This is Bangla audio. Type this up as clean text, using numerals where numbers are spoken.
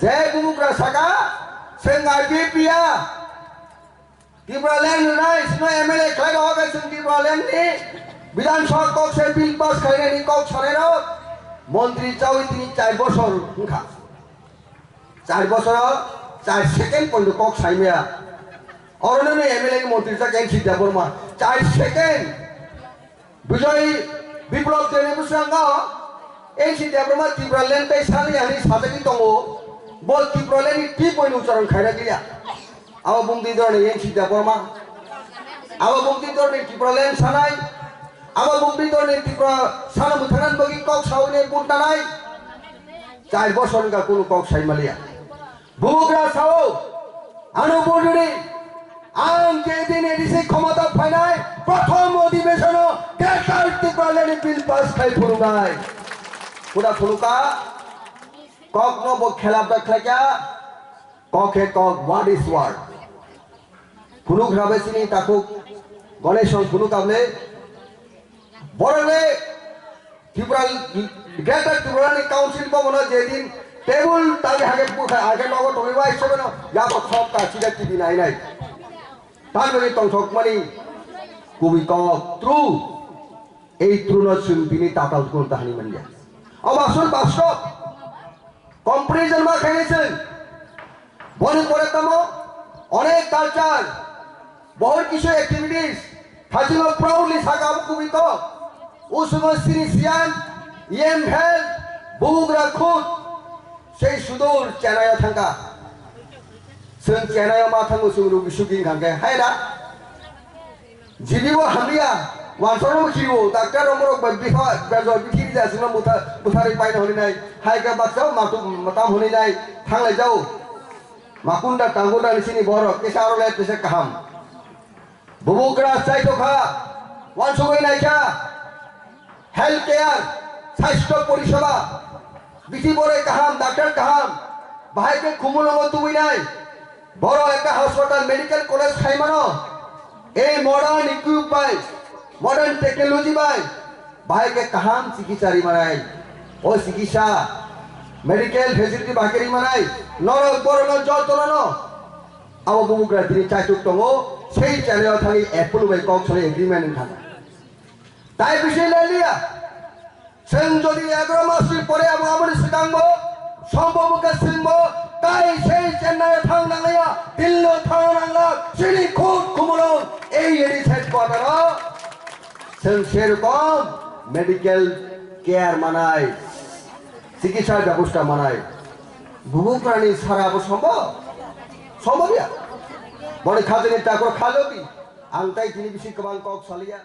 যে বুবুকরা সাকা সেঙ্গাই বিপিয়া ত্রিপুরাল্যান্ড নাই স্নো এমএলএ খাইরা হবে সেং ত্রিপুরাল্যান্ড নি বিধানসভা কক্ষে বিল পাস খাইরা নি কক সরেরও মন্ত্রী চাওই তিনি 4 বছর হুঙ্খা 4 বছর 4 সেকেন্ড পর্যন্ত কক সাইমিয়া অরণ্য এমএলএ মন্ত্রীটা কেন সিদ্ধা বর্মা 4 সেকেন্ড বিজয় বিপ্লব দেনে বুসাঙ্গা এই সিদ্ধা বর্মা ত্রিপুরাল্যান্ড তাই সালি হানি সাজাকি দङ বল ত্রিপুরাল্যান্ড কি পয়ন উচ্চারণ খাইরা গিয়া আবা বুংদি দরনে এই সিদ্ধা বর্মা আবা বুংদি দরনে ত্রিপুরাল্যান্ড সানাই আবা বুংদি দরনে ত্রিপুরা সানা মুথানান বগি কক সাউনে বুনটা নাই 4 বছর গা কোন কক সাইমালিয়া বুবুকরা সাও আনুবুড়ি আংকে দিন এডিসি ক্ষমতা ফাইনায় প্রথম অধিবেশন গ্রেটার ত্রিপুরাল্যান্ড বিল পাস খাই ফুরুগাই পুরা ফুলুকা কক নব খেলা দেখলাকা ককে কক ওয়ার্ড ইজ ওয়ার্ড ফুলুক রাবেসিনি তাকু গণেশ ফুলুক আমলে বড়লে ত্রিপুরা গ্রেটার ত্রিপুরাল্যান্ড কাউন্সিল ভবন যেদিন টেবুল তাকে আগে নগদ হইবা হিসেবে যাব সব কাছিটা টিভি নাই নাই তারপরে তংসক মানে কবি কক ত্রু এই ত্রুন তিনি তাতাল করতে হানি মানিয়া অবাসন বাস্তব কম্পারিজন মা খাইছেন বনে করে তম অনেক কালচার বহু কিছু অ্যাক্টিভিটিস থাজিল প্রাউডলি সাগা কবি কক উসমো সিরিসিয়ান ইএম হেল বুবুকরা খুদ সেই সুদূর চেনায় থাকা जों चेन्नाइआव मा थांगो जों रुबि सुगिं खांगे हायरा जिबिबो हामिया वानसनो खिबो डाक्टर अमरक बिफा बेजर बिखिरि जासिनो मुथारि पाइनो हनिनाय हायगा बाक्साव मातु मताम हनिनाय थांलाय जाव माकुंडा टांगुडा निसिनि बर केसारले तेसे काहाम बुबुकरा चाइतोखा वानसुगै नायखा हेल्थ केयार स्वास्थ्य परिसेवा बिखि बरे काहाम डाक्टर काहाम बाहायके खुमुलंग तुबिनाय বড় একটা হাসপাতাল মেডিকেল কলেজ খাইমানো এই মডার্ন ইকুইপমেন্ট মডার্ন টেকনোলজি বাই ভাইকে কাহাম চিকিৎসারি মানাই ও চিকিৎসা মেডিকেল ফেসিলিটি বাকেরি মানাই নরক বরণ জল তোলানো আবো বুবুকরা তিনি চাইতুক দङ সেই চ্যানেল থাকি এপল বাই কক সরে এগ্রিমেন্ট থাকা তাই বিষয় লাইলিয়া সেন যদি 11 মাস পরে এবং আমাদের সিদ্ধান্ত সম্ভবকে সিংহ তাই সেই চেন্নাইয়ে থাংনাংলায়া দিল্লি থাংনাংলা সিনি খুদ কুমুলং এই এডিসেট কোয়ার্টার সেরকম মেডিকেল কেয়ার মানায় চিকিৎসার ব্যবস্থা মানায় বুবুকরানি সারা সম্ভব সম্ভব বড় খাজনি টাকা খালো কি আংটাই তিনি বেশি কমান কক সালিয়া